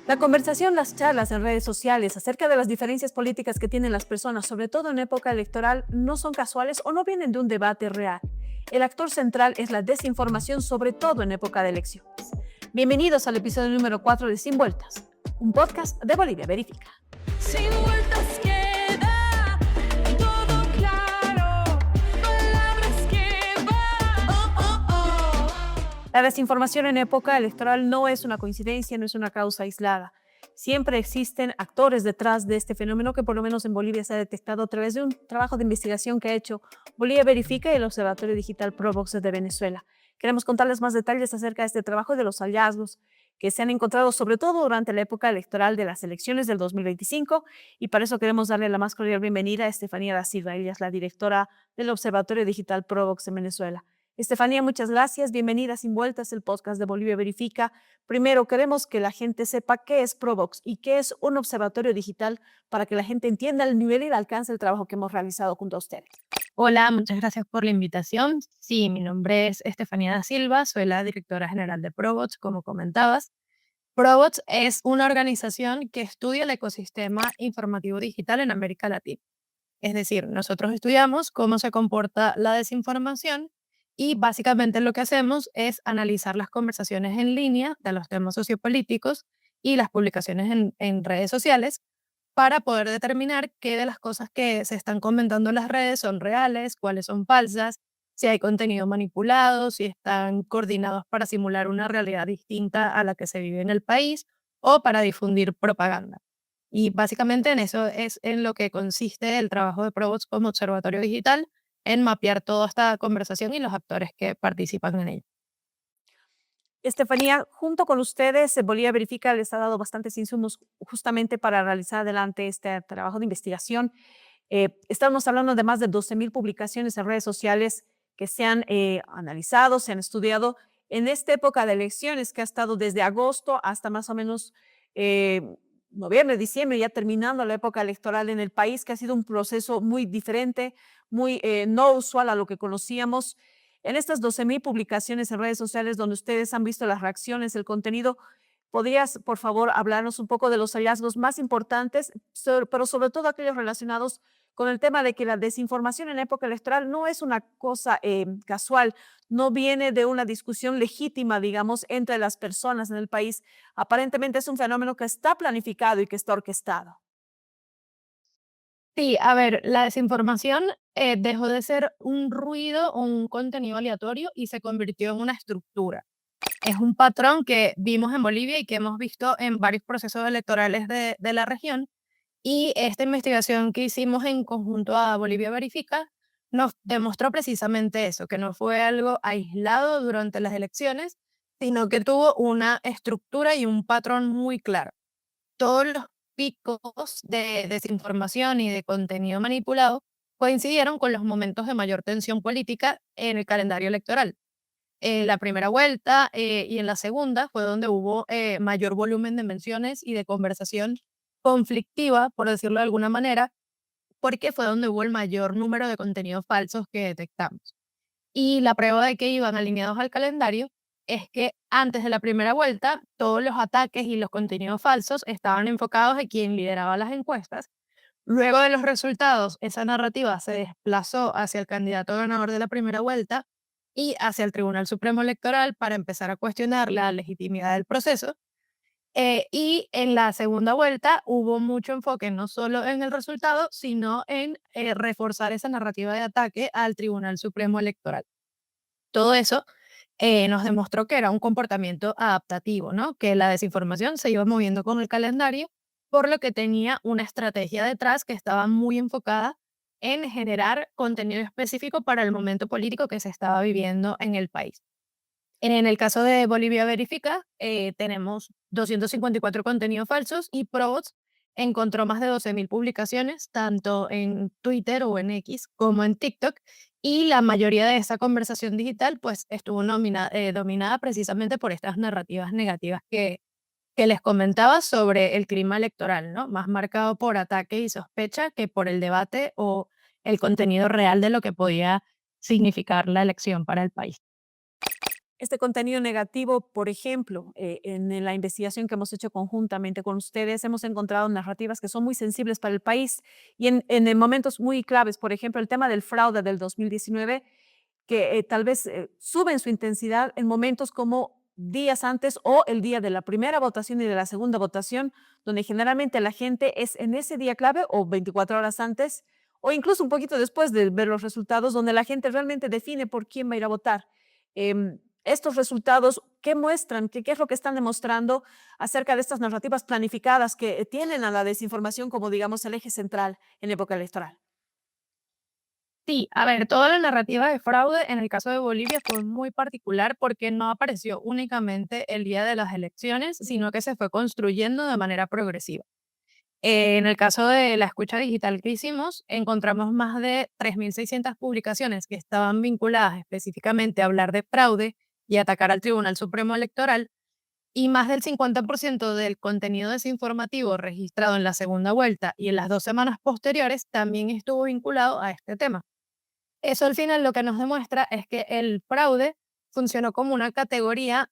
La conversación, las charlas en redes sociales acerca de las diferencias políticas que tienen las personas, sobre todo en época electoral, no son casuales o no vienen de un debate real. El actor central es la desinformación, sobre todo en época de elecciones. Bienvenidos al episodio número 4 de Sin Vueltas, un podcast de Bolivia Verifica. Sin vueltas queda todo claro, palabras que van, La desinformación en época electoral no es una coincidencia, no es una causa aislada. Siempre existen actores detrás de este fenómeno que por lo menos en Bolivia se ha detectado a través de un trabajo de investigación que ha hecho Bolivia Verifica y el Observatorio Digital Provox de Venezuela. Queremos contarles más detalles acerca de este trabajo y de los hallazgos que se han encontrado sobre todo durante la época electoral de las elecciones del 2025 y para eso queremos darle la más cordial bienvenida a Estefanía da Silva. Ella es la directora del Observatorio Digital Provox en Venezuela. Estefanía, muchas gracias. Bienvenida a Sin Vueltas, el podcast de Bolivia Verifica. Primero, queremos que la gente sepa qué es Provox y qué es un observatorio digital para que la gente entienda el nivel y el alcance del trabajo que hemos realizado junto a ustedes. Hola, muchas gracias por la invitación. Sí, mi nombre es Estefanía da Silva, soy la directora general de Probots, como comentabas. Probots es una organización que estudia el ecosistema informativo digital en América Latina. Es decir, nosotros estudiamos cómo se comporta la desinformación y básicamente lo que hacemos es analizar las conversaciones en línea de los temas sociopolíticos y las publicaciones en redes sociales para poder determinar qué de las cosas que se están comentando en las redes son reales, cuáles son falsas, si hay contenido manipulado, si están coordinados para simular una realidad distinta a la que se vive en el país o para difundir propaganda. Y básicamente en eso es en lo que consiste el trabajo de Probots como observatorio digital, en mapear toda esta conversación y los actores que participan en ella. Estefanía, junto con ustedes, Bolivia Verifica les ha dado bastantes insumos justamente para realizar adelante este trabajo de investigación. Estamos hablando de más de 12,000 publicaciones en redes sociales que se han analizado, se han estudiado en esta época de elecciones que ha estado desde agosto hasta más o menos eh, noviembre, diciembre, ya terminando la época electoral en el país, que ha sido un proceso muy diferente, muy no usual a lo que conocíamos. En estas 12,000 publicaciones en redes sociales donde ustedes han visto las reacciones, el contenido, ¿podrías, por favor, hablarnos un poco de los hallazgos más importantes, pero sobre todo aquellos relacionados con el tema de que la desinformación en época electoral no es una cosa casual, no viene de una discusión legítima, digamos, entre las personas en el país. Aparentemente es un fenómeno que está planificado y que está orquestado. Sí, a ver, la desinformación dejó de ser un ruido o un contenido aleatorio y se convirtió en una estructura. Es un patrón que vimos en Bolivia y que hemos visto en varios procesos electorales de la región. Y esta investigación que hicimos en conjunto a Bolivia Verifica nos demostró precisamente eso, que no fue algo aislado durante las elecciones, sino que tuvo una estructura y un patrón muy claro. Todos los picos de desinformación y de contenido manipulado coincidieron con los momentos de mayor tensión política en el calendario electoral. En la primera vuelta y en la segunda fue donde hubo mayor volumen de menciones y de conversación conflictiva, por decirlo de alguna manera, porque fue donde hubo el mayor número de contenidos falsos que detectamos. Y la prueba de que iban alineados al calendario es que antes de la primera vuelta, todos los ataques y los contenidos falsos estaban enfocados a quien lideraba las encuestas. Luego de los resultados, esa narrativa se desplazó hacia el candidato ganador de la primera vuelta y hacia el Tribunal Supremo Electoral para empezar a cuestionar la legitimidad del proceso. Y en la segunda vuelta hubo mucho enfoque no solo en el resultado, sino en reforzar esa narrativa de ataque al Tribunal Supremo Electoral. Todo eso nos demostró que era un comportamiento adaptativo, ¿no? Que la desinformación se iba moviendo con el calendario, por lo que tenía una estrategia detrás que estaba muy enfocada en generar contenido específico para el momento político que se estaba viviendo en el país. En el caso de Bolivia Verifica, tenemos 254 contenidos falsos y Probots encontró más de 12,000 publicaciones, tanto en Twitter o en X como en TikTok, y la mayoría de esa conversación digital pues estuvo dominada precisamente por estas narrativas negativas que les comentaba sobre el clima electoral, ¿no? Más marcado por ataque y sospecha que por el debate o el contenido real de lo que podía significar la elección para el país. Este contenido negativo, por ejemplo, en la investigación que hemos hecho conjuntamente con ustedes, hemos encontrado narrativas que son muy sensibles para el país y en momentos muy claves, por ejemplo, el tema del fraude del 2019, que tal vez suben su intensidad en momentos como días antes o el día de la primera votación y de la segunda votación, donde generalmente la gente es en ese día clave o 24 horas antes o incluso un poquito después de ver los resultados, donde la gente realmente define por quién va a ir a votar. Estos resultados, ¿qué muestran? ¿Qué es lo que están demostrando acerca de estas narrativas planificadas que tienen a la desinformación como, digamos, el eje central en época electoral? Sí, a ver, toda la narrativa de fraude en el caso de Bolivia fue muy particular porque no apareció únicamente el día de las elecciones, sino que se fue construyendo de manera progresiva. En el caso de la escucha digital que hicimos, encontramos más de 3.600 publicaciones que estaban vinculadas específicamente a hablar de fraude y atacar al Tribunal Supremo Electoral, y más del 50% del contenido desinformativo registrado en la segunda vuelta y en las 2 semanas posteriores también estuvo vinculado a este tema. Eso al final lo que nos demuestra es que el fraude funcionó como una categoría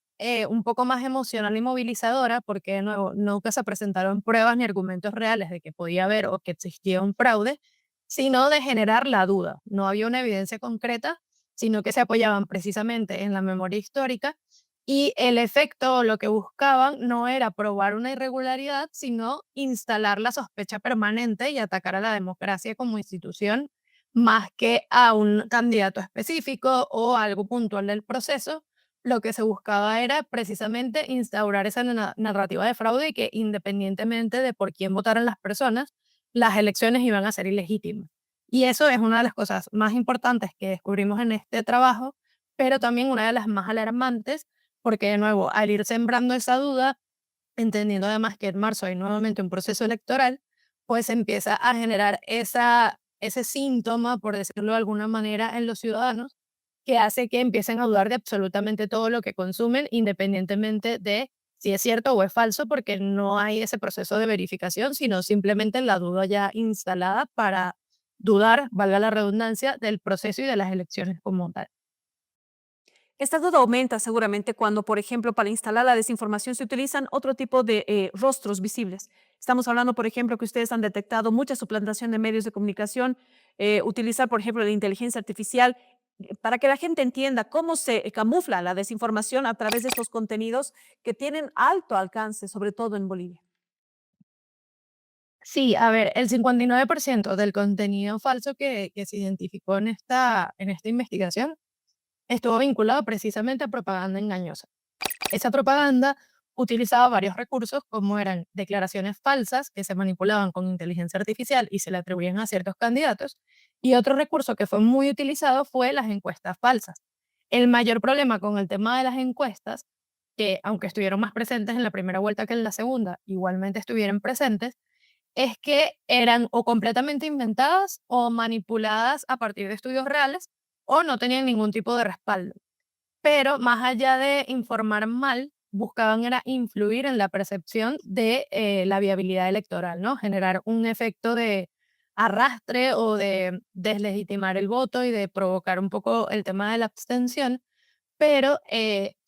un poco más emocional y movilizadora, porque de nuevo nunca se presentaron pruebas ni argumentos reales de que podía haber o que existía un fraude, sino de generar la duda. No había una evidencia concreta, sino que se apoyaban precisamente en la memoria histórica y el efecto o lo que buscaban no era probar una irregularidad, sino instalar la sospecha permanente y atacar a la democracia como institución más que a un candidato específico o algo puntual del proceso. Lo que se buscaba era precisamente instaurar esa narrativa de fraude y que independientemente de por quién votaran las personas, las elecciones iban a ser ilegítimas. Y eso es una de las cosas más importantes que descubrimos en este trabajo, pero también una de las más alarmantes, porque de nuevo, al ir sembrando esa duda, entendiendo además que en marzo hay nuevamente un proceso electoral, pues empieza a generar ese síntoma, por decirlo de alguna manera, en los ciudadanos, que hace que empiecen a dudar de absolutamente todo lo que consumen, independientemente de si es cierto o es falso, porque no hay ese proceso de verificación, sino simplemente la duda ya instalada para dudar, valga la redundancia, del proceso y de las elecciones como tal. Esta duda aumenta seguramente cuando, por ejemplo, para instalar la desinformación se utilizan otro tipo de rostros visibles. Estamos hablando, por ejemplo, que ustedes han detectado mucha suplantación de medios de comunicación, utilizar, por ejemplo, la inteligencia artificial para que la gente entienda cómo se camufla la desinformación a través de estos contenidos que tienen alto alcance, sobre todo en Bolivia. Sí, a ver, el 59% del contenido falso que se identificó en esta investigación estuvo vinculado precisamente a propaganda engañosa. Esa propaganda utilizaba varios recursos, como eran declaraciones falsas que se manipulaban con inteligencia artificial y se le atribuían a ciertos candidatos, y otro recurso que fue muy utilizado fue las encuestas falsas. El mayor problema con el tema de las encuestas, que aunque estuvieron más presentes en la primera vuelta que en la segunda, igualmente estuvieron presentes, es que eran o completamente inventadas o manipuladas a partir de estudios reales o no tenían ningún tipo de respaldo. Pero más allá de informar mal, buscaban era influir en la percepción de la viabilidad electoral, ¿no? Generar un efecto de arrastre o de deslegitimar el voto y de provocar un poco el tema de la abstención. Pero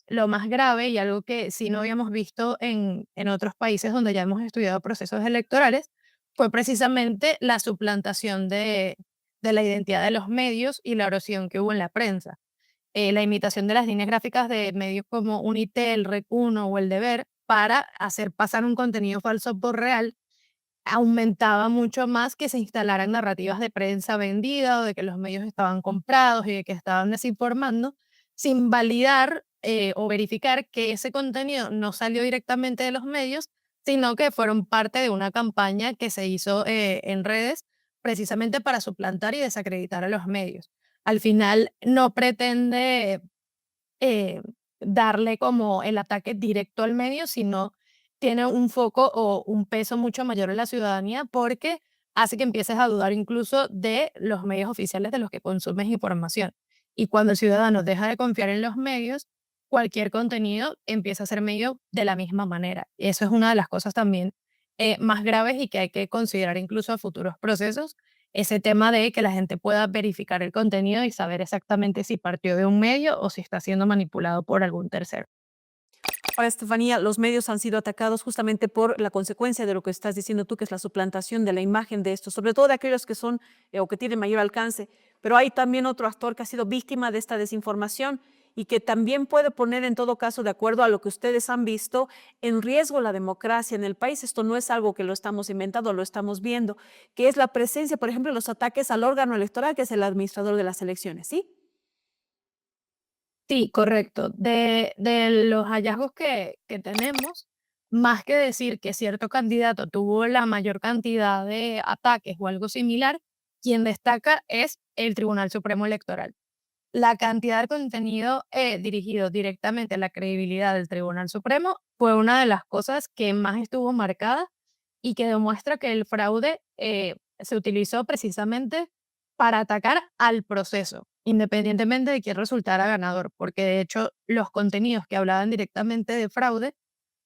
lo más grave y algo que sí no habíamos visto en otros países donde ya hemos estudiado procesos electorales fue precisamente la suplantación de la identidad de los medios y la erosión que hubo en la prensa. La imitación de las líneas gráficas de medios como Unitel, Rec1 o El Deber para hacer pasar un contenido falso por real aumentaba mucho más que se instalaran narrativas de prensa vendida o de que los medios estaban comprados y de que estaban desinformando, sin validar o verificar que ese contenido no salió directamente de los medios, sino que fueron parte de una campaña que se hizo en redes precisamente para suplantar y desacreditar a los medios. Al final no pretende eh, darle como el ataque directo al medio, sino tiene un foco o un peso mucho mayor en la ciudadanía porque hace que empieces a dudar incluso de los medios oficiales de los que consumes información. Y cuando el ciudadano deja de confiar en los medios, cualquier contenido empieza a ser medio de la misma manera. Eso es una de las cosas también más graves y que hay que considerar incluso a futuros procesos, ese tema de que la gente pueda verificar el contenido y saber exactamente si partió de un medio o si está siendo manipulado por algún tercero. Ahora, Estefanía, los medios han sido atacados justamente por la consecuencia de lo que estás diciendo tú, que es la suplantación de la imagen de estos, sobre todo de aquellos que son o que tienen mayor alcance. Pero hay también otro actor que ha sido víctima de esta desinformación y que también puede poner en todo caso, de acuerdo a lo que ustedes han visto, en riesgo la democracia en el país. Esto no es algo que lo estamos inventando, lo estamos viendo, que es la presencia, por ejemplo, de los ataques al órgano electoral, que es el administrador de las elecciones, ¿sí? Sí, correcto. De los hallazgos que tenemos, más que decir que cierto candidato tuvo la mayor cantidad de ataques o algo similar, quien destaca es el Tribunal Supremo Electoral. La cantidad de contenido dirigido directamente a la credibilidad del Tribunal Supremo fue una de las cosas que más estuvo marcada y que demuestra que el fraude se utilizó precisamente para atacar al proceso, independientemente de quién resultara ganador, porque de hecho los contenidos que hablaban directamente de fraude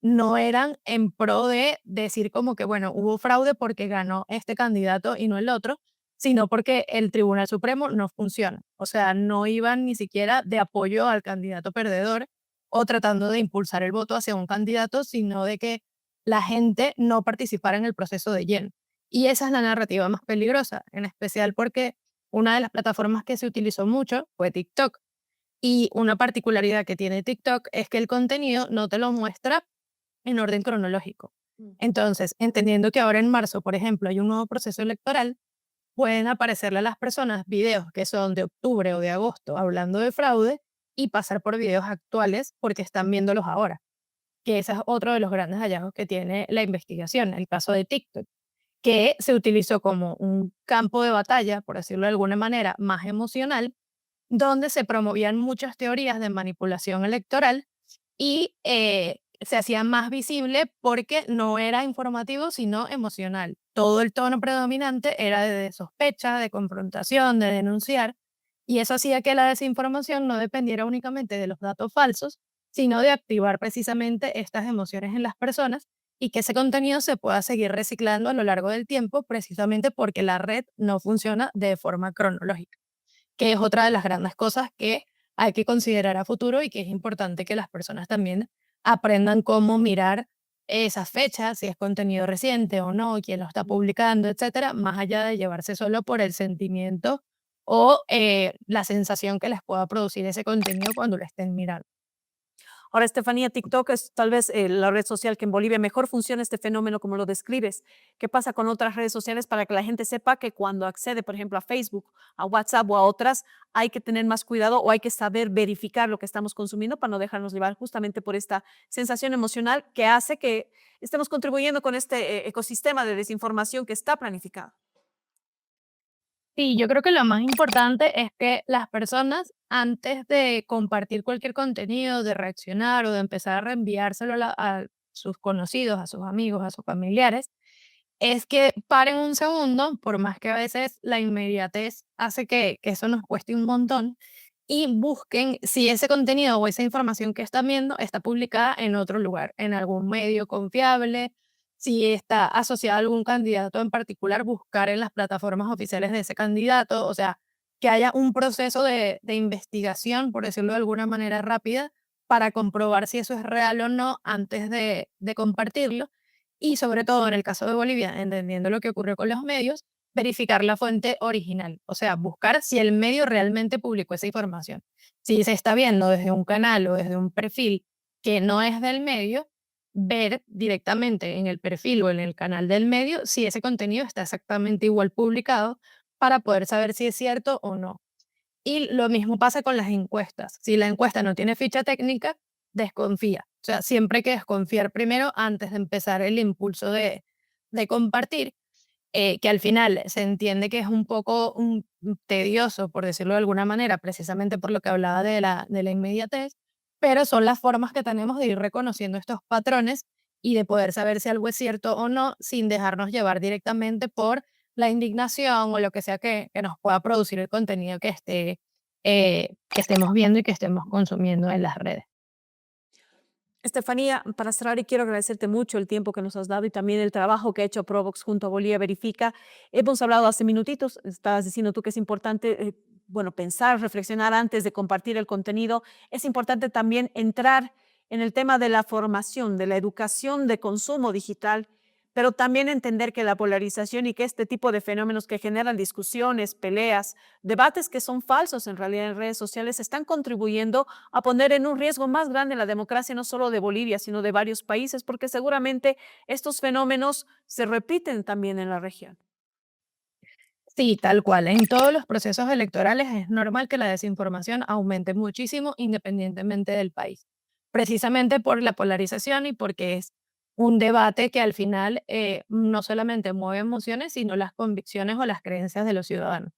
no eran en pro de decir como que, bueno, hubo fraude porque ganó este candidato y no el otro, sino porque el Tribunal Supremo no funciona. O sea, no iban ni siquiera de apoyo al candidato perdedor o tratando de impulsar el voto hacia un candidato, sino de que la gente no participara en el proceso de lleno. Y esa es la narrativa más peligrosa, en especial porque una de las plataformas que se utilizó mucho fue TikTok. Y una particularidad que tiene TikTok es que el contenido no te lo muestra en orden cronológico. Mm. Entonces, entendiendo que ahora en marzo, por ejemplo, hay un nuevo proceso electoral, pueden aparecerle a las personas videos que son de octubre o de agosto hablando de fraude y pasar por videos actuales porque están viéndolos ahora, que ese es otro de los grandes hallazgos que tiene la investigación, el caso de TikTok, que se utilizó como un campo de batalla, por decirlo de alguna manera, más emocional, donde se promovían muchas teorías de manipulación electoral y se hacía más visible porque no era informativo, sino emocional. Todo el tono predominante era de sospecha, de confrontación, de denunciar, y eso hacía que la desinformación no dependiera únicamente de los datos falsos, sino de activar precisamente estas emociones en las personas y que ese contenido se pueda seguir reciclando a lo largo del tiempo, precisamente porque la red no funciona de forma cronológica, que es otra de las grandes cosas que hay que considerar a futuro y que es importante que las personas también aprendan cómo mirar esas fechas, si es contenido reciente o no, quién lo está publicando, etcétera, más allá de llevarse solo por el sentimiento o la sensación que les pueda producir ese contenido cuando lo estén mirando. Ahora, Estefanía, TikTok es tal vez la red social que en Bolivia mejor funciona este fenómeno como lo describes. ¿Qué pasa con otras redes sociales para que la gente sepa que cuando accede, por ejemplo, a Facebook, a WhatsApp o a otras, hay que tener más cuidado o hay que saber verificar lo que estamos consumiendo para no dejarnos llevar justamente por esta sensación emocional que hace que estemos contribuyendo con este ecosistema de desinformación que está planificado? Sí, yo creo que lo más importante es que las personas, antes de compartir cualquier contenido, de reaccionar o de empezar a reenviárselo a sus conocidos, a sus amigos, a sus familiares, es que paren un segundo, por más que a veces la inmediatez hace que eso nos cueste un montón, y busquen si ese contenido o esa información que están viendo está publicada en otro lugar, en algún medio confiable, si está asociada a algún candidato en particular, buscar en las plataformas oficiales de ese candidato, o sea, que haya un proceso de investigación, por decirlo de alguna manera rápida, para comprobar si eso es real o no antes de compartirlo. Y sobre todo en el caso de Bolivia, entendiendo lo que ocurrió con los medios, verificar la fuente original, o sea, buscar si el medio realmente publicó esa información. Si se está viendo desde un canal o desde un perfil que no es del medio, ver directamente en el perfil o en el canal del medio si ese contenido está exactamente igual publicado para poder saber si es cierto o no. Y lo mismo pasa con las encuestas. Si la encuesta no tiene ficha técnica, desconfía. O sea, siempre hay que desconfiar primero antes de empezar el impulso de compartir, que al final se entiende que es un poco tedioso, por decirlo de alguna manera, precisamente por lo que hablaba de la inmediatez, pero son las formas que tenemos de ir reconociendo estos patrones y de poder saber si algo es cierto o no sin dejarnos llevar directamente por la indignación o lo que sea que nos pueda producir el contenido que estemos viendo y que estemos consumiendo en las redes. Estefanía, para cerrar, y quiero agradecerte mucho el tiempo que nos has dado y también el trabajo que ha hecho Provox junto a Bolivia Verifica. Hemos hablado hace minutitos, estabas diciendo tú que es importante, bueno, pensar, reflexionar antes de compartir el contenido. Es importante también entrar en el tema de la formación, de la educación de consumo digital, pero también entender que la polarización y que este tipo de fenómenos que generan discusiones, peleas, debates que son falsos en realidad en redes sociales están contribuyendo a poner en un riesgo más grande la democracia, no solo de Bolivia, sino de varios países, porque seguramente estos fenómenos se repiten también en la región. Sí, tal cual. En todos los procesos electorales es normal que la desinformación aumente muchísimo independientemente del país, precisamente por la polarización y porque es un debate que al final no solamente mueve emociones, sino las convicciones o las creencias de los ciudadanos.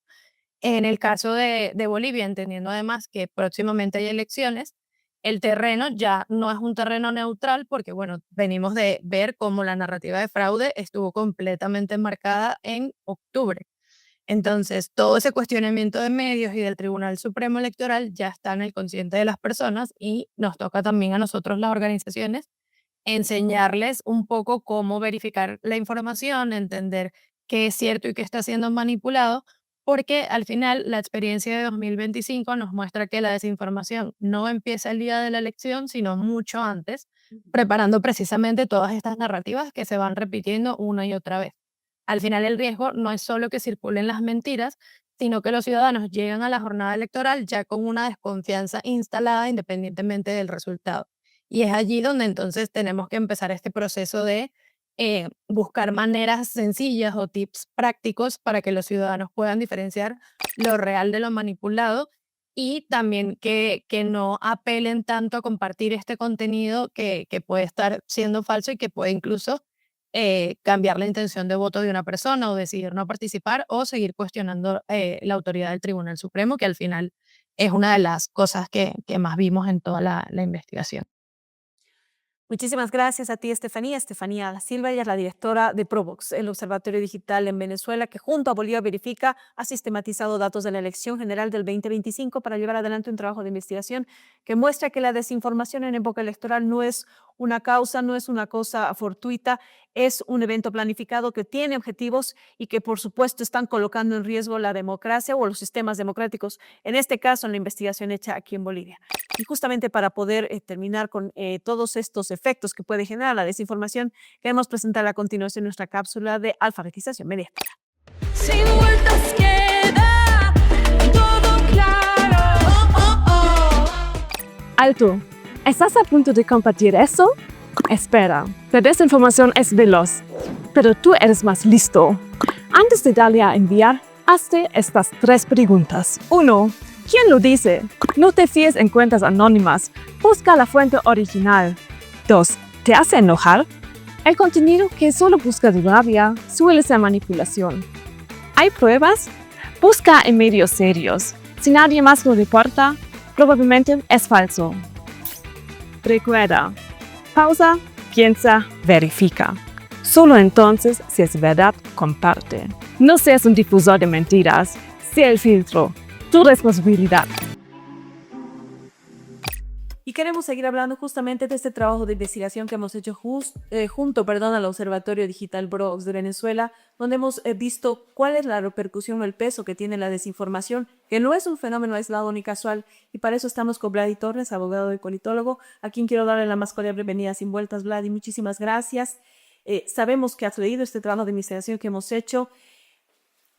En el caso de Bolivia, entendiendo además que próximamente hay elecciones, el terreno ya no es un terreno neutral porque, bueno, venimos de ver cómo la narrativa de fraude estuvo completamente marcada en octubre. Entonces, todo ese cuestionamiento de medios y del Tribunal Supremo Electoral ya está en el consciente de las personas y nos toca también a nosotros, las organizaciones, enseñarles un poco cómo verificar la información, entender qué es cierto y qué está siendo manipulado, porque al final la experiencia de 2025 nos muestra que la desinformación no empieza el día de la elección, sino mucho antes, preparando precisamente todas estas narrativas que se van repitiendo una y otra vez. Al final el riesgo no es solo que circulen las mentiras, sino que los ciudadanos llegan a la jornada electoral ya con una desconfianza instalada independientemente del resultado. Y es allí donde entonces tenemos que empezar este proceso de buscar maneras sencillas o tips prácticos para que los ciudadanos puedan diferenciar lo real de lo manipulado y también que no apelen tanto a compartir este contenido que puede estar siendo falso y que puede incluso cambiar la intención de voto de una persona o decidir no participar o seguir cuestionando la autoridad del Tribunal Supremo, que al final es una de las cosas que más vimos en toda la investigación. Muchísimas gracias a ti, Estefanía. Estefanía da Silva, ella es la directora de Provox, el Observatorio Digital en Venezuela, que junto a Bolivia Verifica ha sistematizado datos de la elección general del 2025 para llevar adelante un trabajo de investigación que muestra que la desinformación en época electoral no es una causa, no es una cosa fortuita, es un evento planificado que tiene objetivos y que, por supuesto, están colocando en riesgo la democracia o los sistemas democráticos, en este caso, en la investigación hecha aquí en Bolivia. Y justamente para poder terminar con todos estos efectos que puede generar la desinformación, queremos presentar a continuación nuestra cápsula de alfabetización mediática. Sin vueltas queda todo claro. Oh, oh, Alto, ¿estás a punto de compartir eso? Espera, la desinformación es veloz, pero tú eres más listo. Antes de darle a enviar, hazte estas 3 preguntas. 1. ¿Quién lo dice? No te fíes en cuentas anónimas. Busca la fuente original. 2. ¿Te hace enojar? El contenido que solo busca tu rabia suele ser manipulación. ¿Hay pruebas? Busca en medios serios. Si nadie más lo reporta, probablemente es falso. Recuerda, pausa, piensa, verifica. Solo entonces, si es verdad, comparte. No seas un difusor de mentiras. Sé el filtro. Tu responsabilidad. Y queremos seguir hablando justamente de este trabajo de investigación que hemos hecho junto al Observatorio Digital Provox de Venezuela, donde hemos visto cuál es la repercusión o el peso que tiene la desinformación, que no es un fenómeno aislado ni casual. Y para eso estamos con Vladi Torres, abogado y politólogo, a quien quiero darle la más cordial bienvenida sin vueltas. Vladi, muchísimas gracias. Sabemos que has leído este trabajo de investigación que hemos hecho.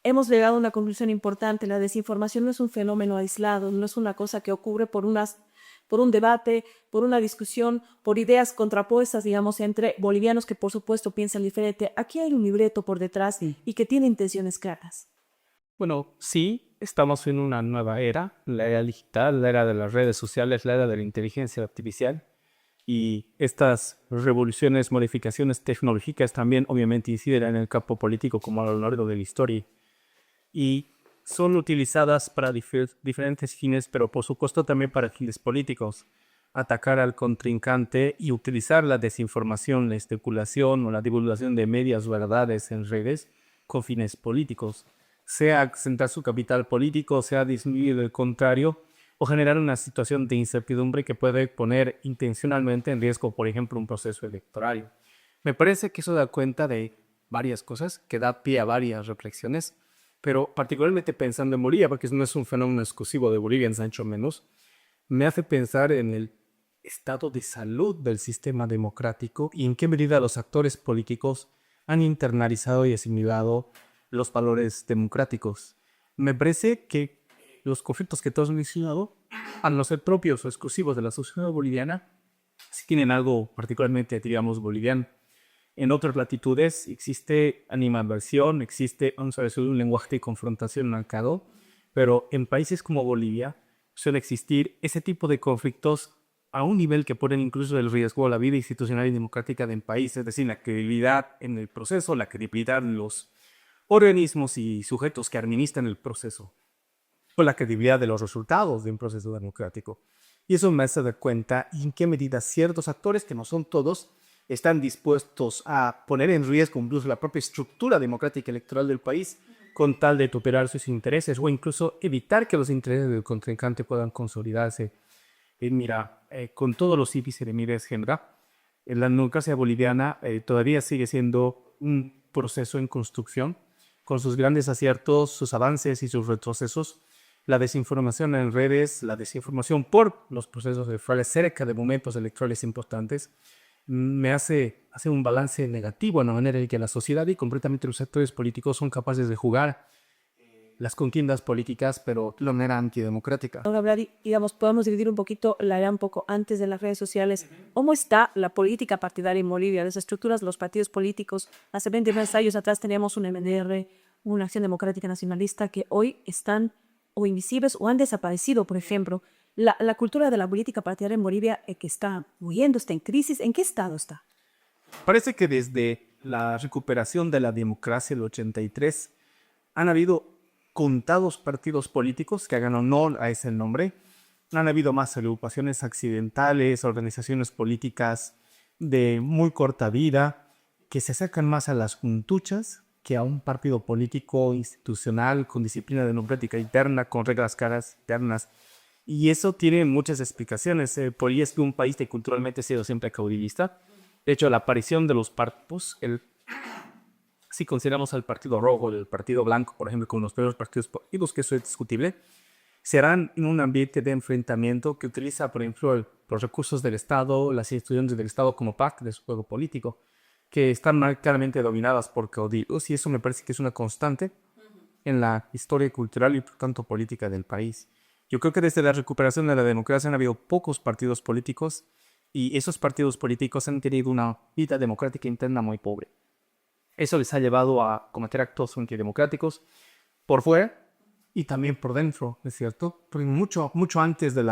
Hemos llegado a una conclusión importante: la desinformación no es un fenómeno aislado, no es una cosa que ocurre por un debate, por una discusión, por ideas contrapuestas, digamos, entre bolivianos que por supuesto piensan diferente. Aquí hay un libreto por detrás y que tiene intenciones claras. Bueno, sí, estamos en una nueva era, la era digital, la era de las redes sociales, la era de la inteligencia artificial. Y estas revoluciones, modificaciones tecnológicas también obviamente inciden en el campo político como a lo largo de la historia. Y son utilizadas para diferentes fines, pero por supuesto también para fines políticos. Atacar al contrincante y utilizar la desinformación, la especulación o la divulgación de medias verdades en redes con fines políticos. Sea acrecentar su capital político, sea disminuir el contrario, o generar una situación de incertidumbre que puede poner intencionalmente en riesgo, por ejemplo, un proceso electoral. Me parece que eso da cuenta de varias cosas, que da pie a varias reflexiones, pero particularmente pensando en Bolivia, porque no es un fenómeno exclusivo de Bolivia, en Sancho menos, me hace pensar en el estado de salud del sistema democrático y en qué medida los actores políticos han internalizado y asimilado los valores democráticos. Me parece que los conflictos que todos han mencionado, al no ser propios o exclusivos de la sociedad boliviana, sí tienen algo particularmente, digamos, boliviano. En otras latitudes existe animadversión, existe, vamos a decir, un lenguaje de confrontación marcado, pero en países como Bolivia suele existir ese tipo de conflictos a un nivel que ponen incluso el riesgo a la vida institucional y democrática del país, es decir, la credibilidad en el proceso, la credibilidad en los organismos y sujetos que administran el proceso, o la credibilidad de los resultados de un proceso democrático. Y eso me hace dar cuenta en qué medida ciertos actores, que no son todos, están dispuestos a poner en riesgo incluso la propia estructura democrática electoral del país con tal de tutelar sus intereses o incluso evitar que los intereses del contrincante puedan consolidarse. Mira, con todos los IPs y remires genera, la democracia boliviana todavía sigue siendo un proceso en construcción, con sus grandes aciertos, sus avances y sus retrocesos. La desinformación en redes, la desinformación por los procesos electorales cerca de momentos electorales importantes, me hace un balance negativo en la manera en que la sociedad y concretamente los sectores políticos son capaces de jugar las contiendas políticas, pero de una manera antidemocrática. Ahora, Vladi, digamos, podemos dividir un poquito la idea un poco antes de las redes sociales. ¿Cómo está la política partidaria en Bolivia? Las estructuras de los partidos políticos. Hace 20 años atrás teníamos un MDR, una Acción Democrática Nacionalista, que hoy están o invisibles o han desaparecido, por ejemplo. La cultura de la política partidaria en Bolivia que está muriendo, está en crisis. ¿En qué estado está? Parece que desde la recuperación de la democracia del 83 han habido contados partidos políticos que hagan honor a ese nombre. Han habido más agrupaciones accidentales, organizaciones políticas de muy corta vida, que se acercan más a las juntuchas que a un partido político institucional con disciplina democrática interna, con reglas claras internas. Y eso tiene muchas explicaciones. Bolivia es un país que culturalmente ha sido siempre caudillista. De hecho, la aparición de los partidos, si consideramos al Partido Rojo, el Partido Blanco, por ejemplo, como los primeros partidos políticos, que eso es discutible, serán en un ambiente de enfrentamiento que utiliza, por ejemplo, los recursos del Estado, las instituciones del Estado como parte de su juego político, que están claramente dominadas por caudillos, y eso me parece que es una constante en la historia cultural y, por tanto, política del país. Yo creo que desde la recuperación de la democracia han habido pocos partidos políticos y esos partidos políticos han tenido una vida democrática interna muy pobre. Eso les ha llevado a cometer actos antidemocráticos por fuera y también por dentro, ¿es cierto? Porque mucho antes del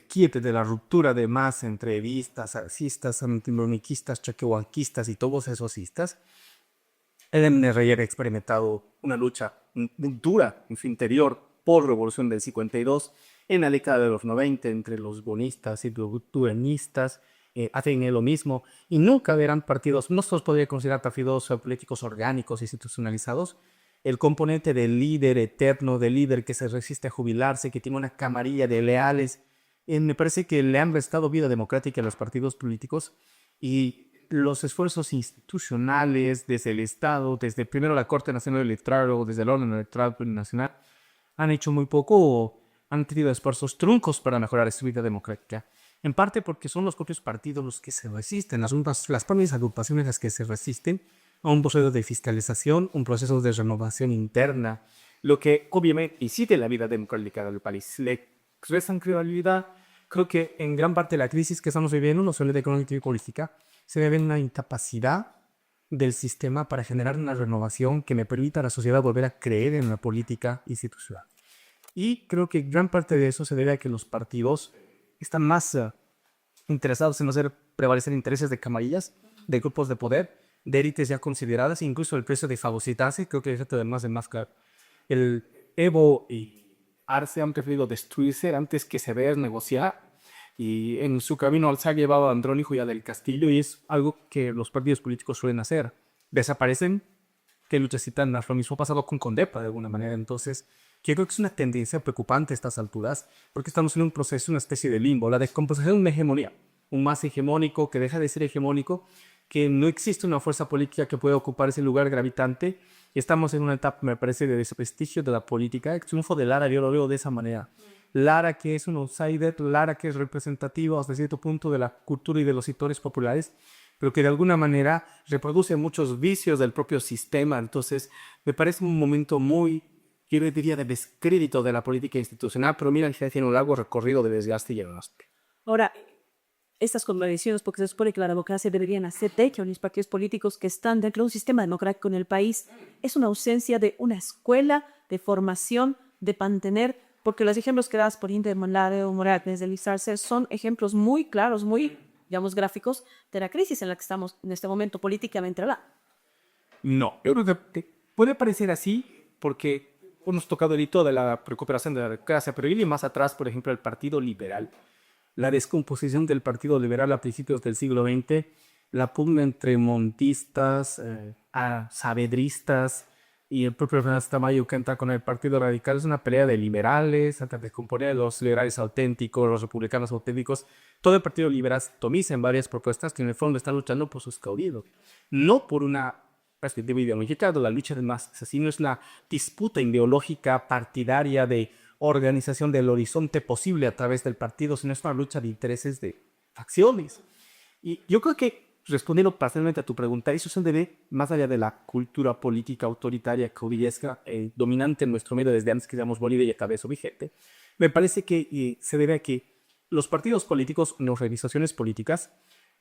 quiebre, de la ruptura de más entre vistas, arcistas, antimonarquistas, chaquehuanquistas y todos esos istas, el MNR ha experimentado una lucha dura en su interior por revolución del 52, en la década de los 90 entre los bonistas y los dueñistas, hacen lo mismo, y nunca verán partidos, no se los podría considerar partidos políticos orgánicos, institucionalizados. El componente del líder eterno, del líder que se resiste a jubilarse, que tiene una camarilla de leales, me parece que le han restado vida democrática a los partidos políticos, y los esfuerzos institucionales desde el Estado, desde primero la Corte Nacional Electoral o desde el orden electoral nacional, han hecho muy poco o han tenido esfuerzos truncos para mejorar su vida democrática. En parte porque son los propios partidos los que se resisten, las propias agrupaciones las que se resisten a un proceso de fiscalización, un proceso de renovación interna, lo que obviamente incide la vida democrática del país. Le restan credibilidad. Creo que en gran parte de la crisis que estamos viviendo, no solo de económica y política, se debe a una incapacidad del sistema para generar una renovación que me permita a la sociedad volver a creer en la política institucional. Y creo que gran parte de eso se debe a que los partidos están más interesados en hacer prevalecer intereses de camarillas, de grupos de poder, de élites ya consideradas, e incluso el precio de fagocitarse. Creo que es además de más claro. El Evo y Arce han preferido destruirse antes que saber negociar, y en su camino al se ha llevado a Andrónico y a Del Castillo, y es algo que los partidos políticos suelen hacer. Desaparecen, que luchas internas. Lo mismo ha pasado con Condepa de alguna manera. Entonces, que creo que es una tendencia preocupante a estas alturas, porque estamos en un proceso, una especie de limbo, la descomposición de una hegemonía, un más hegemónico que deja de ser hegemónico, que no existe una fuerza política que pueda ocupar ese lugar gravitante, y estamos en una etapa, me parece, de desprestigio de la política. El triunfo de Lara yo lo veo de esa manera. Lara, que es un outsider, Lara, que es representativa hasta cierto punto de la cultura y de los sectores populares, pero que de alguna manera reproduce muchos vicios del propio sistema. Entonces, me parece un momento muy, yo le diría, de descrédito de la política institucional, pero mira, que tiene un largo recorrido de desgaste y arrastre. Ahora, estas contradicciones, porque se supone que la democracia deberían hacer de que los partidos políticos que están dentro de un sistema democrático en el país, es una ausencia de una escuela de formación, de mantener, porque los ejemplos que das por Inde Morales de Luis Arce son ejemplos muy claros, muy, digamos, gráficos de la crisis en la que estamos en este momento políticamente hablando. No, yo creo que puede parecer así porque hemos tocado el hito de la recuperación de la democracia, pero ir más atrás, por ejemplo, el Partido Liberal, la descomposición del Partido Liberal a principios del siglo XX, la pugna entre montistas, saavedristas y el propio Fernández Tamayo que entra con el Partido Radical, es una pelea de liberales, hasta descomponer los liberales auténticos, los republicanos auténticos. Todo el Partido Liberal atomiza en varias propuestas que en el fondo están luchando por sus caudillos, no por una perspectiva ideológica de la lucha de masas, sino es la disputa ideológica partidaria de organización del horizonte posible a través del partido, sino es una lucha de intereses de facciones. Y yo creo que, respondiendo parcialmente a tu pregunta, eso se debe más allá de la cultura política autoritaria caudillesca dominante en nuestro medio desde antes que seamos Bolivia y acá eso vigente. Me parece que se debe a que los partidos políticos, las organizaciones políticas,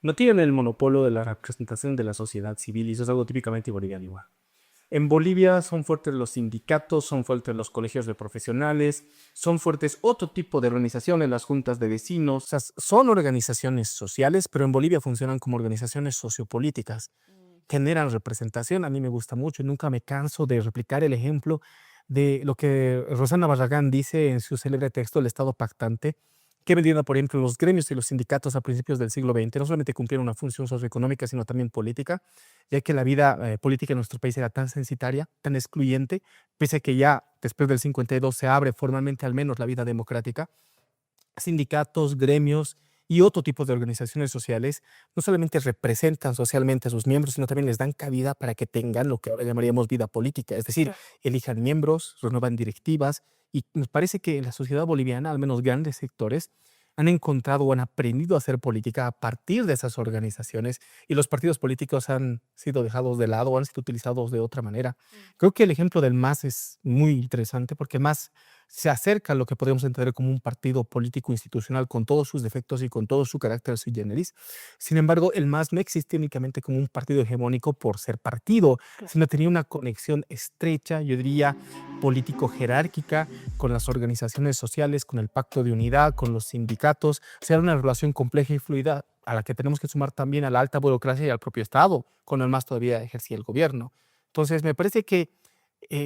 no tienen el monopolio de la representación de la sociedad civil, y eso es algo típicamente boliviano igual. En Bolivia son fuertes los sindicatos, son fuertes los colegios de profesionales, son fuertes otro tipo de organizaciones, las juntas de vecinos. O sea, son organizaciones sociales, pero en Bolivia funcionan como organizaciones sociopolíticas. Generan representación. A mí me gusta mucho y nunca me canso de replicar el ejemplo de lo que Rosana Barragán dice en su célebre texto El Estado Pactante, que medida, por ejemplo, los gremios y los sindicatos a principios del siglo XX no solamente cumplieron una función socioeconómica, sino también política, ya que la vida política en nuestro país era tan censitaria, tan excluyente, pese a que ya después del 52 se abre formalmente al menos la vida democrática. Sindicatos, gremios y otro tipo de organizaciones sociales no solamente representan socialmente a sus miembros, sino también les dan cabida para que tengan lo que ahora llamaríamos vida política, es decir, elijan miembros, renuevan directivas. Y nos parece que en la sociedad boliviana, al menos grandes sectores, han encontrado o han aprendido a hacer política a partir de esas organizaciones, y los partidos políticos han sido dejados de lado o han sido utilizados de otra manera. Creo que el ejemplo del MAS es muy interesante porque el MAS se acerca a lo que podemos entender como un partido político institucional con todos sus defectos y con todo su carácter sui generis. Sin embargo, el MAS no existe únicamente como un partido hegemónico por ser partido, sino tenía una conexión estrecha, yo diría, político-jerárquica con las organizaciones sociales, con el Pacto de Unidad, con los sindicatos. O sea, era una relación compleja y fluida a la que tenemos que sumar también a la alta burocracia y al propio Estado, con el MAS todavía ejercía el gobierno. Entonces, me parece que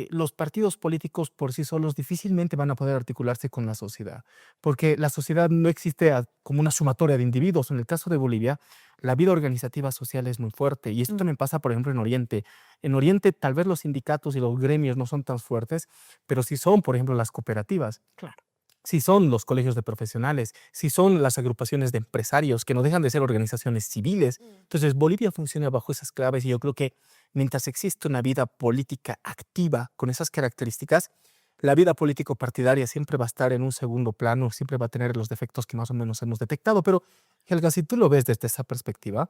los partidos políticos por sí solos difícilmente van a poder articularse con la sociedad, porque la sociedad no existe como una sumatoria de individuos. En el caso de Bolivia, la vida organizativa social es muy fuerte, y esto también pasa, por ejemplo, en Oriente. En Oriente tal vez los sindicatos y los gremios no son tan fuertes, pero sí son, por ejemplo, las cooperativas. Claro. Sí son los colegios de profesionales, sí son las agrupaciones de empresarios que no dejan de ser organizaciones civiles. Entonces, Bolivia funciona bajo esas claves, y yo creo que mientras existe una vida política activa con esas características, la vida político-partidaria siempre va a estar en un segundo plano, siempre va a tener los defectos que más o menos hemos detectado. Pero, Helga, si tú lo ves desde esa perspectiva,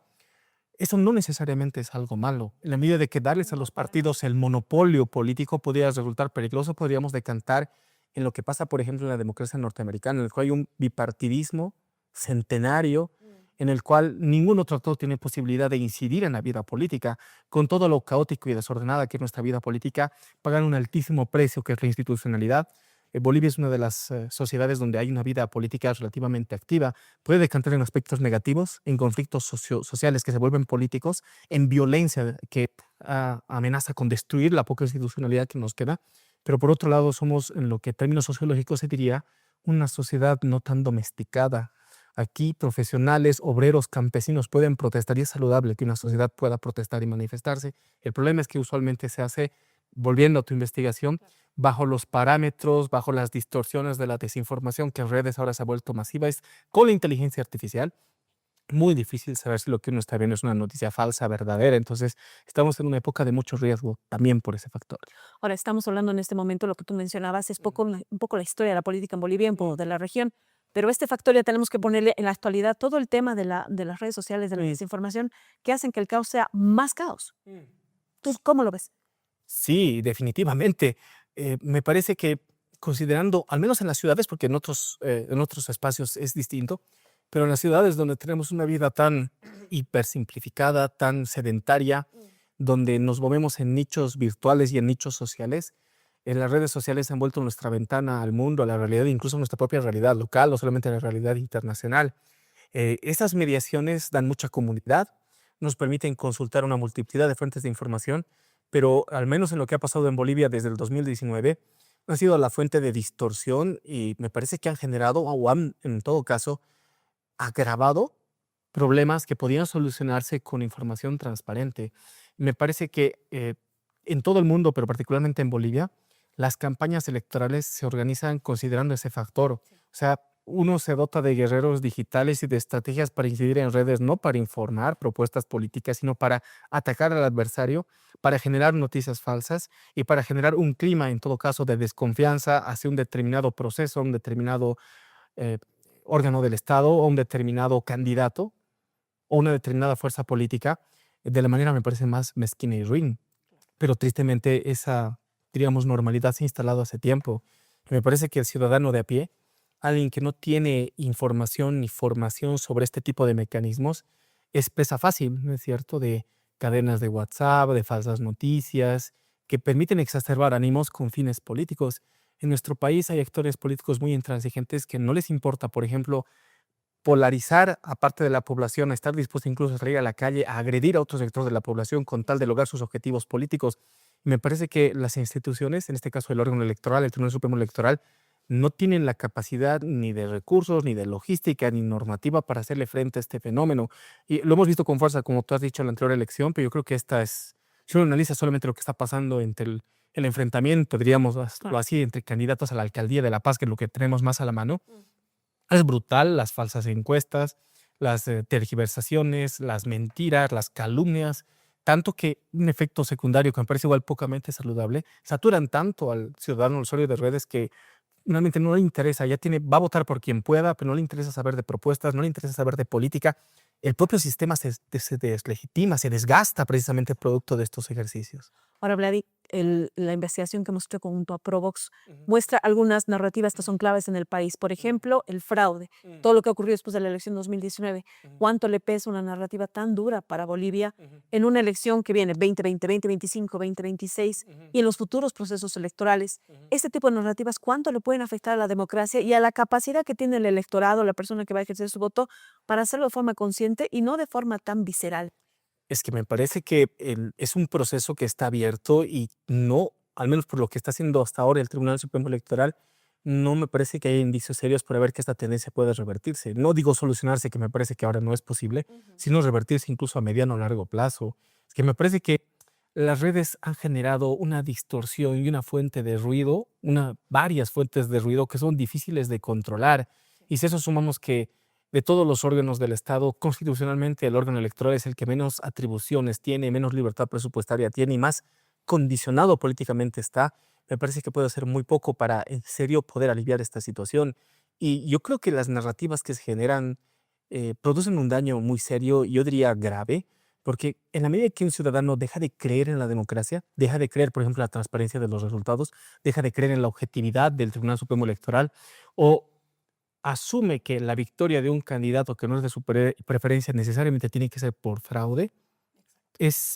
eso no necesariamente es algo malo. En la medida de que darles a los partidos el monopolio político podría resultar peligroso, podríamos decantar en lo que pasa, por ejemplo, en la democracia norteamericana, en el cual hay un bipartidismo centenario, en el cual ningún otro actor tiene posibilidad de incidir en la vida política. Con todo lo caótico y desordenada que es nuestra vida política, pagan un altísimo precio que es la institucionalidad. Bolivia es una de las sociedades donde hay una vida política relativamente activa. Puede decantar en aspectos negativos, en conflictos sociales que se vuelven políticos, en violencia que amenaza con destruir la poca institucionalidad que nos queda. Pero por otro lado, somos, en lo que en términos sociológicos se diría, una sociedad no tan domesticada. Aquí profesionales, obreros, campesinos pueden protestar, y es saludable que una sociedad pueda protestar y manifestarse. El problema es que usualmente se hace volviendo a tu investigación, bajo los parámetros, bajo las distorsiones de la desinformación que en redes ahora se ha vuelto masiva, es con la inteligencia artificial muy difícil saber si lo que uno está viendo es una noticia falsa, verdadera. Entonces, estamos en una época de mucho riesgo también por ese factor. Ahora estamos hablando en este momento, lo que tú mencionabas, es un poco la historia de la política en Bolivia, un poco de la región, pero este factor ya tenemos que ponerle en la actualidad todo el tema de las redes sociales, de la desinformación, que hacen que el caos sea más caos. ¿Tú cómo lo ves? Sí, definitivamente. Me parece que considerando, al menos en las ciudades, porque en otros espacios es distinto, pero en las ciudades donde tenemos una vida tan hipersimplificada, tan sedentaria, donde nos movemos en nichos virtuales y en nichos sociales, las redes sociales han vuelto nuestra ventana al mundo, a la realidad, incluso nuestra propia realidad local, no solamente la realidad internacional. Estas mediaciones dan mucha comunidad, nos permiten consultar una multiplicidad de fuentes de información, pero al menos en lo que ha pasado en Bolivia desde el 2019, ha sido la fuente de distorsión y me parece que han generado, o han, en todo caso, agravado problemas que podían solucionarse con información transparente. Me parece que en todo el mundo, pero particularmente en Bolivia, las campañas electorales se organizan considerando ese factor. O sea, uno se dota de guerreros digitales y de estrategias para incidir en redes, no para informar propuestas políticas, sino para atacar al adversario, para generar noticias falsas y para generar un clima, en todo caso, de desconfianza hacia un determinado proceso, un determinado eh, órgano del Estado o un determinado candidato o una determinada fuerza política, de la manera me parece más mezquina y ruin. Pero tristemente esa, diríamos, normalidad se ha instalado hace tiempo. Me parece que el ciudadano de a pie, alguien que no tiene información ni formación sobre este tipo de mecanismos, es presa fácil, ¿no es cierto?, de cadenas de WhatsApp, de falsas noticias, que permiten exacerbar ánimos con fines políticos. En nuestro país hay actores políticos muy intransigentes que no les importa, por ejemplo, polarizar a parte de la población, a estar dispuesto incluso a salir a la calle, a agredir a otro sector de la población con tal de lograr sus objetivos políticos. Me parece que las instituciones, en este caso el órgano electoral, el Tribunal Supremo Electoral, no tienen la capacidad ni de recursos, ni de logística, ni normativa para hacerle frente a este fenómeno. Y lo hemos visto con fuerza, como tú has dicho en la anterior elección, pero yo creo que esta es, si uno analiza solamente lo que está pasando entre el enfrentamiento, diríamos así, entre candidatos a la alcaldía de La Paz, que es lo que tenemos más a la mano, es brutal, las falsas encuestas, las tergiversaciones, las mentiras, las calumnias, tanto que un efecto secundario que me parece igual pocamente saludable, saturan tanto al ciudadano, al usuario de redes que realmente no le interesa, va a votar por quien pueda, pero no le interesa saber de propuestas, no le interesa saber de política. El propio sistema se deslegitima, se desgasta precisamente producto de estos ejercicios. Ahora, Vladi, la investigación que hemos hecho junto a Provox muestra algunas narrativas que son claves en el país. Por ejemplo, el fraude, todo lo que ocurrió después de la elección 2019. ¿Cuánto le pesa una narrativa tan dura para Bolivia en una elección que viene 2020, 2025, 2026 y en los futuros procesos electorales? Este tipo de narrativas, ¿cuánto le pueden afectar a la democracia y a la capacidad que tiene el electorado, la persona que va a ejercer su voto, para hacerlo de forma consciente y no de forma tan visceral? Es que me parece que es un proceso que está abierto y no, al menos por lo que está haciendo hasta ahora el Tribunal Supremo Electoral, no me parece que haya indicios serios para ver que esta tendencia pueda revertirse. No digo solucionarse, que me parece que ahora no es posible, sino revertirse incluso a mediano o largo plazo. Es que me parece que las redes han generado una distorsión y una fuente de ruido, varias fuentes de ruido que son difíciles de controlar. Y si a eso sumamos que de todos los órganos del Estado, constitucionalmente el órgano electoral es el que menos atribuciones tiene, menos libertad presupuestaria tiene y más condicionado políticamente está, me parece que puede hacer muy poco para en serio poder aliviar esta situación. Y yo creo que las narrativas que se generan producen un daño muy serio, yo diría grave, porque en la medida que un ciudadano deja de creer en la democracia, deja de creer, por ejemplo, en la transparencia de los resultados, deja de creer en la objetividad del Tribunal Supremo Electoral o asume que la victoria de un candidato que no es de su preferencia necesariamente tiene que ser por fraude,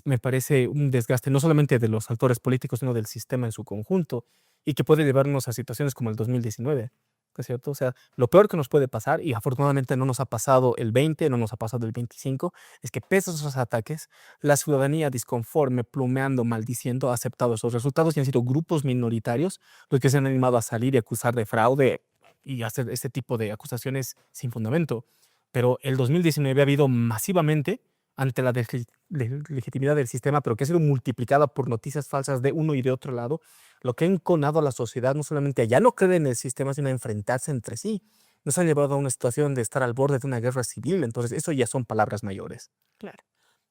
me parece, un desgaste no solamente de los actores políticos, sino del sistema en su conjunto y que puede llevarnos a situaciones como el 2019, ¿no es cierto? O sea, lo peor que nos puede pasar, y afortunadamente no nos ha pasado el 20, no nos ha pasado el 25, es que pese a esos ataques, la ciudadanía disconforme, plumeando, maldiciendo, ha aceptado esos resultados y han sido grupos minoritarios los que se han animado a salir y acusar de fraude y hacer este tipo de acusaciones sin fundamento. Pero el 2019 ha habido masivamente, ante la legitimidad del sistema, pero que ha sido multiplicada por noticias falsas de uno y de otro lado, lo que ha enconado a la sociedad no solamente a ya no creer en el sistema, sino a enfrentarse entre sí. Nos han llevado a una situación de estar al borde de una guerra civil, entonces eso ya son palabras mayores. Claro.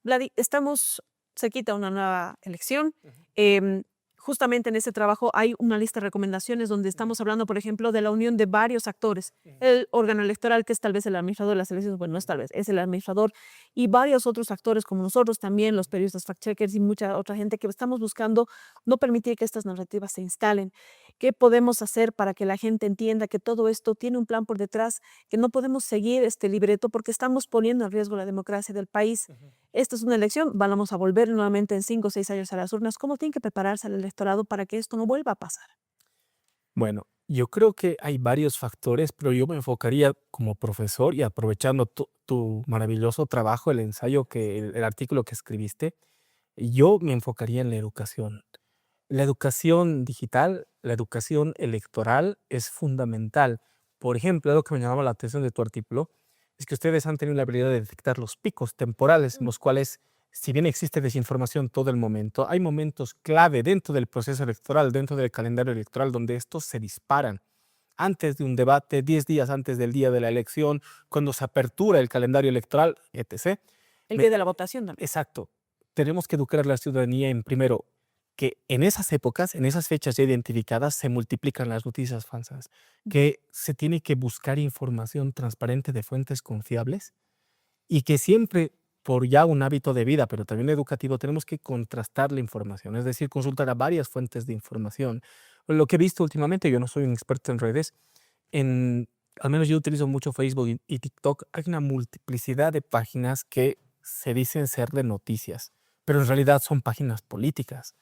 Vladi, estamos cerquita a una nueva elección. Em, Justamente en ese trabajo hay una lista de recomendaciones donde estamos hablando, por ejemplo, de la unión de varios actores. El órgano electoral, que es tal vez el administrador de las elecciones, bueno, no es tal vez, es el administrador, y varios otros actores como nosotros también, los periodistas fact-checkers y mucha otra gente que estamos buscando no permitir que estas narrativas se instalen. ¿Qué podemos hacer para que la gente entienda que todo esto tiene un plan por detrás, que no podemos seguir este libreto porque estamos poniendo en riesgo la democracia del país? Esta es una elección, vamos a volver nuevamente en 5 o 6 años a las urnas. ¿Cómo tiene que prepararse el electorado para que esto no vuelva a pasar? Bueno, yo creo que hay varios factores, pero yo me enfocaría como profesor y aprovechando tu maravilloso trabajo, el ensayo, el artículo que escribiste, yo me enfocaría en la educación. La educación digital, la educación electoral es fundamental. Por ejemplo, algo que me llamaba la atención de tu artículo es que ustedes han tenido la habilidad de detectar los picos temporales en los cuales, si bien existe desinformación todo el momento, hay momentos clave dentro del proceso electoral, dentro del calendario electoral, donde estos se disparan. Antes de un debate, 10 días antes del día de la elección, cuando se apertura el calendario electoral, etc. El Me- día de la votación también. Exacto. Tenemos que educar a la ciudadanía en, primero, que en esas épocas, en esas fechas ya identificadas, se multiplican las noticias falsas, que se tiene que buscar información transparente de fuentes confiables y que siempre, por ya un hábito de vida, pero también educativo, tenemos que contrastar la información, es decir, consultar a varias fuentes de información. Lo que he visto últimamente, yo no soy un experto en redes, al menos yo utilizo mucho Facebook y TikTok, hay una multiplicidad de páginas que se dicen ser de noticias, pero en realidad son páginas políticas.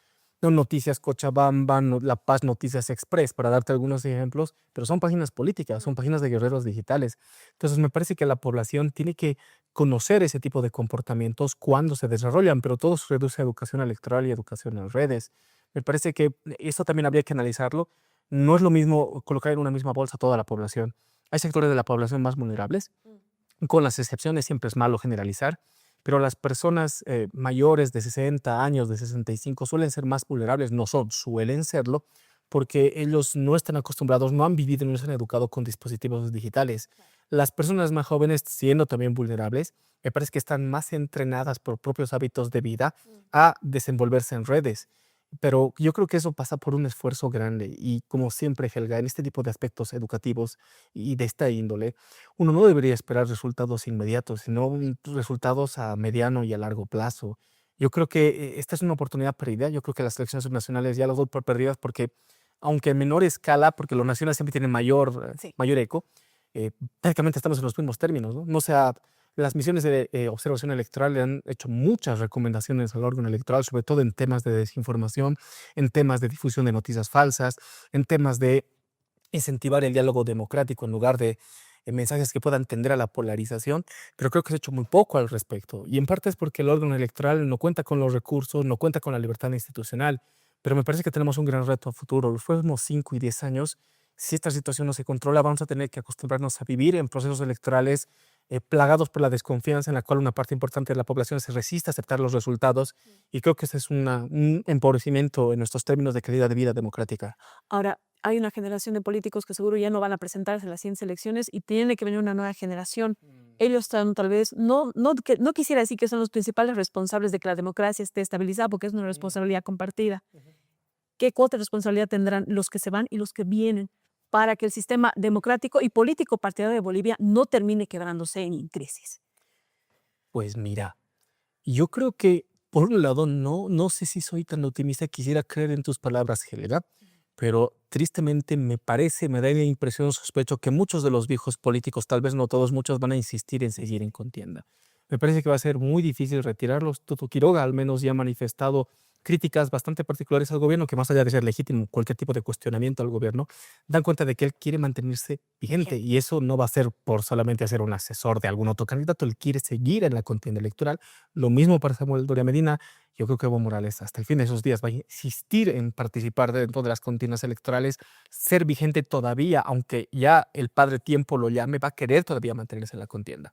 No Noticias Cochabamba, La Paz Noticias Express, para darte algunos ejemplos, pero son páginas políticas, son páginas de guerreros digitales. Entonces me parece que la población tiene que conocer ese tipo de comportamientos cuando se desarrollan, pero todo se reduce a educación electoral y educación en redes. Me parece que esto también habría que analizarlo. No es lo mismo colocar en una misma bolsa toda la población. Hay sectores de la población más vulnerables, con las excepciones, siempre es malo generalizar, pero las personas mayores de 60 años, de 65, suelen ser más vulnerables, no son, suelen serlo, porque ellos no están acostumbrados, no han vivido, no se han educado con dispositivos digitales. Las personas más jóvenes, siendo también vulnerables, me parece que están más entrenadas por propios hábitos de vida a desenvolverse en redes. Pero yo creo que eso pasa por un esfuerzo grande y como siempre, Helga, en este tipo de aspectos educativos y de esta índole, uno no debería esperar resultados inmediatos, sino resultados a mediano y a largo plazo. Yo creo que esta es una oportunidad perdida. Yo creo que las elecciones nacionales ya las doy por perdidas porque, aunque en menor escala, porque los nacionales siempre tienen mayor, Sí. mayor eco, prácticamente estamos en los mismos términos, ¿no? No sea, las misiones de observación electoral le han hecho muchas recomendaciones al órgano electoral, sobre todo en temas de desinformación, en temas de difusión de noticias falsas, en temas de incentivar el diálogo democrático en lugar de mensajes que puedan tender a la polarización, pero creo que se ha hecho muy poco al respecto. Y en parte es porque el órgano electoral no cuenta con los recursos, no cuenta con la libertad institucional, pero me parece que tenemos un gran reto a futuro. Los próximos 5 y 10 años, si esta situación no se controla, vamos a tener que acostumbrarnos a vivir en procesos electorales plagados por la desconfianza en la cual una parte importante de la población se resiste a aceptar los resultados y creo que ese es un empobrecimiento en nuestros términos de calidad de vida democrática. Ahora, hay una generación de políticos que seguro ya no van a presentarse en las siguientes elecciones y tiene que venir una nueva generación. Ellos están tal vez, no quisiera decir que son los principales responsables de que la democracia esté estabilizada, porque es una responsabilidad compartida. ¿Qué cuota de responsabilidad tendrán los que se van y los que vienen para que el sistema democrático y político partidario de Bolivia no termine quebrándose en crisis? Pues mira, yo creo que por un lado no sé si soy tan optimista, quisiera creer en tus palabras, Helga, pero tristemente me da la impresión, sospecho que muchos de los viejos políticos, tal vez no todos, muchos van a insistir en seguir en contienda. Me parece que va a ser muy difícil retirarlos. Tuto Quiroga al menos ya ha manifestado críticas bastante particulares al gobierno, que más allá de ser legítimo cualquier tipo de cuestionamiento al gobierno, dan cuenta de que él quiere mantenerse vigente y eso no va a ser por solamente ser un asesor de algún otro candidato, él quiere seguir en la contienda electoral. Lo mismo para Samuel Doria Medina. Yo creo que Evo Morales hasta el fin de esos días va a insistir en participar dentro de las contiendas electorales, ser vigente todavía, aunque ya el padre tiempo lo llame, va a querer todavía mantenerse en la contienda.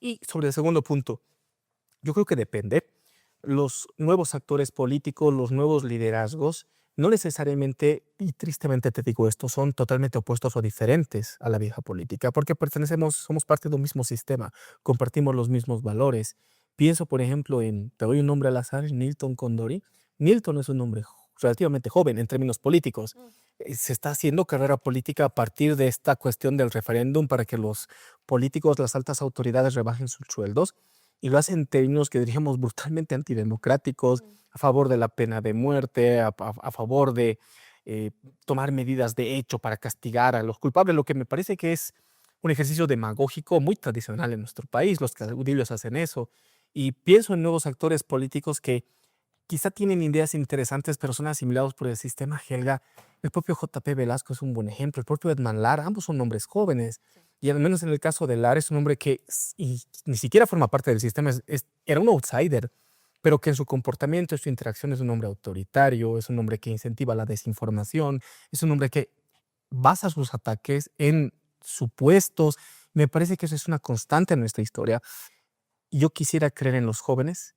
Y sobre el segundo punto, yo creo que depende. los nuevos actores políticos, los nuevos liderazgos, no necesariamente, y tristemente te digo esto, son totalmente opuestos o diferentes a la vieja política, porque somos parte de un mismo sistema, compartimos los mismos valores. Pienso, por ejemplo, te doy un nombre al azar, Nilton Condori. Nilton es un hombre relativamente joven en términos políticos. Se está haciendo carrera política a partir de esta cuestión del referéndum para que los políticos, las altas autoridades rebajen sus sueldos, y lo hacen en términos que diríamos brutalmente antidemocráticos, a favor de la pena de muerte, a favor de tomar medidas de hecho para castigar a los culpables, lo que me parece que es un ejercicio demagógico muy tradicional en nuestro país. Los caudillos hacen eso. Y pienso en nuevos actores políticos que quizá tienen ideas interesantes, pero son asimilados por el sistema Helga. El propio J.P. Velasco es un buen ejemplo, el propio Edmond Lara, ambos son hombres jóvenes. Y al menos en el caso de Lara es un hombre que ni siquiera forma parte del sistema, era un outsider, pero que en su comportamiento, en su interacción es un hombre autoritario, es un hombre que incentiva la desinformación, es un hombre que basa sus ataques en supuestos. Me parece que eso es una constante en nuestra historia. Yo quisiera creer en los jóvenes,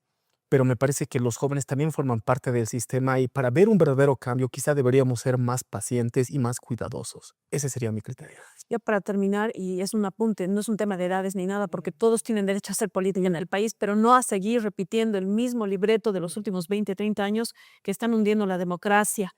pero me parece que los jóvenes también forman parte del sistema, y para ver un verdadero cambio quizá deberíamos ser más pacientes y más cuidadosos. Ese sería mi criterio. Ya para terminar, y es un apunte, no es un tema de edades ni nada, porque todos tienen derecho a hacer política en el país, pero no a seguir repitiendo el mismo libreto de los últimos 20, 30 años que están hundiendo la democracia.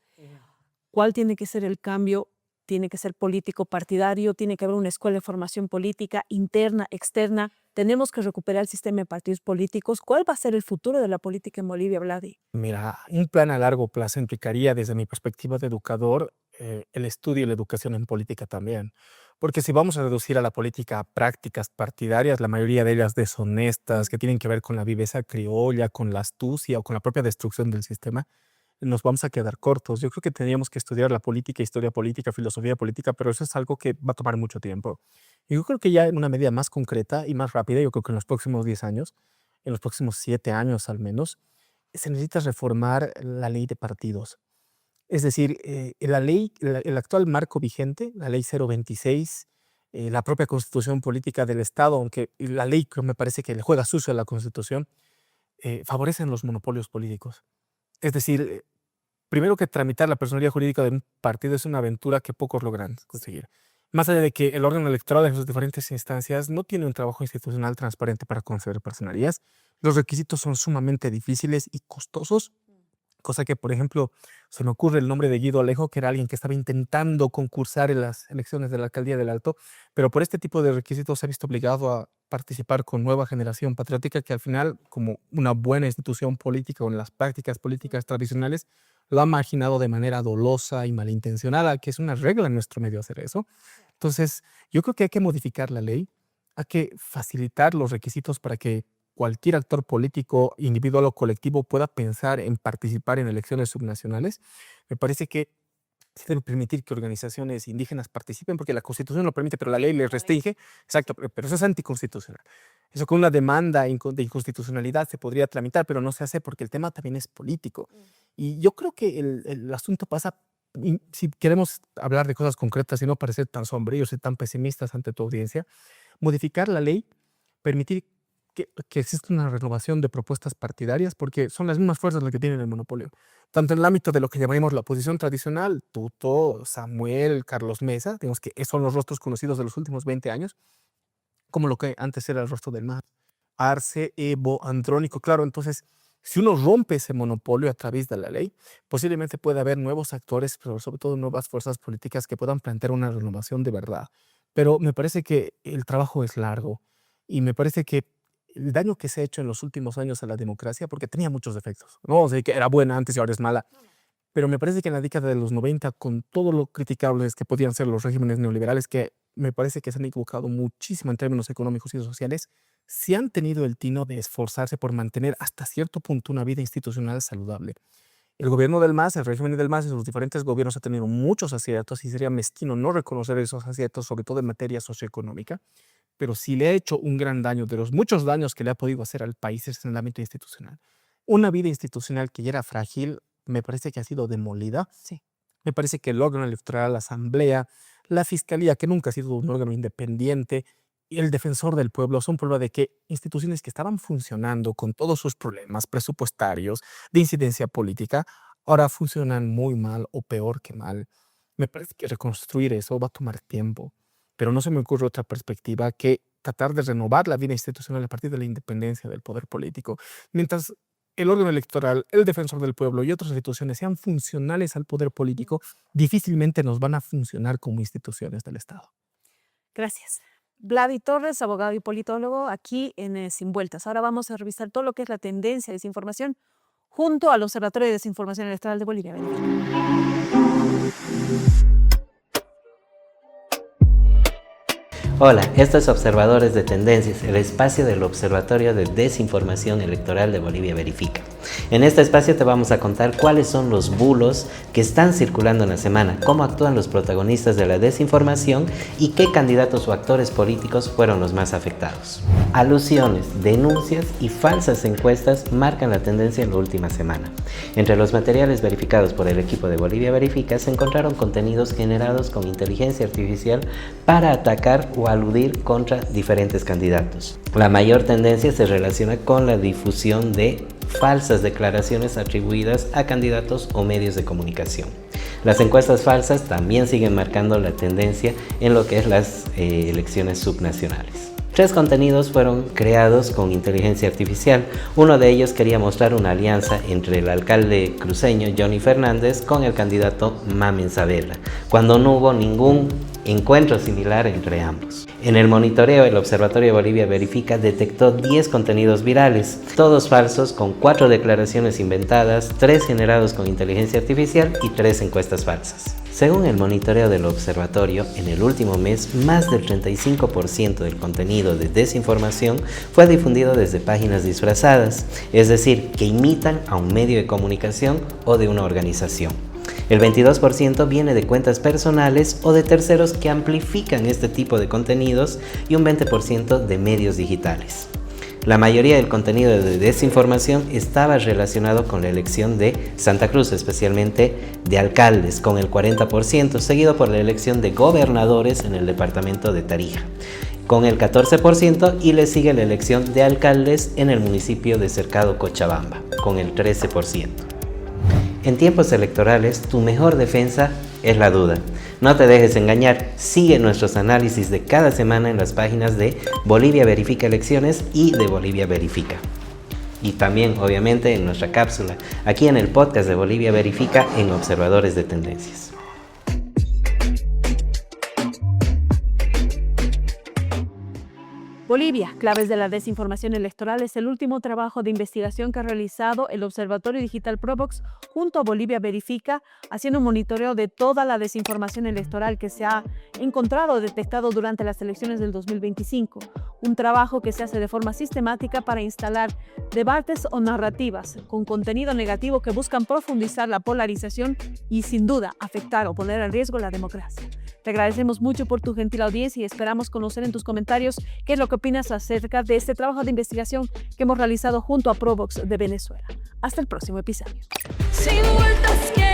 ¿Cuál tiene que ser el cambio? Tiene que ser político partidario, tiene que haber una escuela de formación política interna, externa. Tenemos que recuperar el sistema de partidos políticos. ¿Cuál va a ser el futuro de la política en Bolivia, Vladi? Mira, un plan a largo plazo implicaría, desde mi perspectiva de educador, el estudio y la educación en política también. Porque si vamos a reducir a la política a prácticas partidarias, la mayoría de ellas deshonestas, que tienen que ver con la viveza criolla, con la astucia o con la propia destrucción del sistema, nos vamos a quedar cortos. Yo creo que tendríamos que estudiar la política, historia política, filosofía política, pero eso es algo que va a tomar mucho tiempo. Y yo creo que ya en una medida más concreta y más rápida, yo creo que en los próximos 10 años, en los próximos 7 años al menos, se necesita reformar la ley de partidos. Es decir, el actual marco vigente, la ley 026, la propia constitución política del Estado, aunque la ley que me parece que le juega sucio a la constitución, favorecen los monopolios políticos. Es decir, primero que tramitar la personería jurídica de un partido es una aventura que pocos logran conseguir. Más allá de que el órgano electoral en sus diferentes instancias no tiene un trabajo institucional transparente para conceder personerías, los requisitos son sumamente difíciles y costosos, cosa que, por ejemplo, se me ocurre el nombre de Guido Alejo, que era alguien que estaba intentando concursar en las elecciones de la alcaldía del Alto, pero por este tipo de requisitos se ha visto obligado a participar con Nueva Generación Patriótica, que al final, como una buena institución política o en las prácticas políticas tradicionales, lo ha marginado de manera dolosa y malintencionada, que es una regla en nuestro medio hacer eso. Entonces, yo creo que hay que modificar la ley, hay que facilitar los requisitos para que cualquier actor político, individual o colectivo, pueda pensar en participar en elecciones subnacionales. Me parece que se debe permitir que organizaciones indígenas participen, porque la Constitución lo permite, pero la ley les restringe. Exacto, pero eso es anticonstitucional. Eso con una demanda de inconstitucionalidad se podría tramitar, pero no se hace porque el tema también es político. Y yo creo que el asunto pasa, y si queremos hablar de cosas concretas y no parecer tan sombríos y tan pesimistas ante tu audiencia, modificar la ley, permitir que exista una renovación de propuestas partidarias, porque son las mismas fuerzas las que tienen el monopolio. Tanto en el ámbito de lo que llamaremos la oposición tradicional, Tuto, Samuel, Carlos Mesa, digamos que son los rostros conocidos de los últimos 20 años, como lo que antes era el rostro del MAS, Arce, Evo, Andrónico. Claro, entonces, si uno rompe ese monopolio a través de la ley, posiblemente puede haber nuevos actores, pero sobre todo nuevas fuerzas políticas que puedan plantear una renovación de verdad. Pero me parece que el trabajo es largo, y me parece que el daño que se ha hecho en los últimos años a la democracia, porque tenía muchos defectos, no sé, que era buena antes y ahora es mala, pero me parece que en la década de los 90, con todo lo criticables que podían ser los regímenes neoliberales, que me parece que se han equivocado muchísimo en términos económicos y sociales, sí han tenido el tino de esforzarse por mantener hasta cierto punto una vida institucional saludable. El gobierno del MAS, el régimen del MAS y sus diferentes gobiernos ha tenido muchos aciertos, y sería mezquino no reconocer esos aciertos, sobre todo en materia socioeconómica, pero sí le ha hecho un gran daño. De los muchos daños que le ha podido hacer al país es en el ámbito institucional. Una vida institucional que ya era frágil, me parece que ha sido demolida. Sí. Me parece que el órgano electoral, la asamblea, la fiscalía, que nunca ha sido un órgano independiente, el defensor del pueblo son prueba de que instituciones que estaban funcionando con todos sus problemas presupuestarios, de incidencia política, ahora funcionan muy mal o peor que mal. Me parece que reconstruir eso va a tomar tiempo, pero no se me ocurre otra perspectiva que tratar de renovar la vida institucional a partir de la independencia del poder político. Mientras el órgano electoral, el defensor del pueblo y otras instituciones sean funcionales al poder político, difícilmente nos van a funcionar como instituciones del Estado. Gracias. Vladi Torres, abogado y politólogo, aquí en Sin Vueltas. Ahora vamos a revisar todo lo que es la tendencia de desinformación junto al Observatorio de Desinformación Electoral de Bolivia. Hola, esto es Observadores de Tendencias, el espacio del Observatorio de Desinformación Electoral de Bolivia Verifica. En este espacio te vamos a contar cuáles son los bulos que están circulando en la semana, cómo actúan los protagonistas de la desinformación y qué candidatos o actores políticos fueron los más afectados. Alusiones, denuncias y falsas encuestas marcan la tendencia en la última semana. Entre los materiales verificados por el equipo de Bolivia Verifica se encontraron contenidos generados con inteligencia artificial para atacar o aludir contra diferentes candidatos. La mayor tendencia se relaciona con la difusión de falsas declaraciones atribuidas a candidatos o medios de comunicación. Las encuestas falsas también siguen marcando la tendencia en lo que es las elecciones subnacionales. 3 contenidos fueron creados con inteligencia artificial. Uno de ellos quería mostrar una alianza entre el alcalde cruceño Johnny Fernández con el candidato Mamen Saavedra, cuando no hubo ningún encuentro similar entre ambos. En el monitoreo, el Observatorio Bolivia Verifica detectó 10 contenidos virales, todos falsos, con 4 declaraciones inventadas, 3 generados con inteligencia artificial y 3 encuestas falsas. Según el monitoreo del observatorio, en el último mes, más del 35% del contenido de desinformación fue difundido desde páginas disfrazadas, es decir, que imitan a un medio de comunicación o de una organización. El 22% viene de cuentas personales o de terceros que amplifican este tipo de contenidos y un 20% de medios digitales. La mayoría del contenido de desinformación estaba relacionado con la elección de Santa Cruz, especialmente de alcaldes, con el 40%, seguido por la elección de gobernadores en el departamento de Tarija, con el 14%, y le sigue la elección de alcaldes en el municipio de Cercado Cochabamba, con el 13%. En tiempos electorales, tu mejor defensa es la duda. No te dejes engañar, sigue nuestros análisis de cada semana en las páginas de Bolivia Verifica Elecciones y de Bolivia Verifica. Y también, obviamente, en nuestra cápsula, aquí en el podcast de Bolivia Verifica en Observadores de Tendencias. Bolivia, claves de la desinformación electoral, es el último trabajo de investigación que ha realizado el Observatorio Digital Provox junto a Bolivia Verifica, haciendo un monitoreo de toda la desinformación electoral que se ha encontrado o detectado durante las elecciones del 2025. Un trabajo que se hace de forma sistemática para instalar debates o narrativas con contenido negativo que buscan profundizar la polarización y, sin duda, afectar o poner en riesgo la democracia. Te agradecemos mucho por tu gentil audiencia y esperamos conocer en tus comentarios qué es lo que opinas acerca de este trabajo de investigación que hemos realizado junto a Provox de Venezuela. Hasta el próximo episodio. Sin vueltas que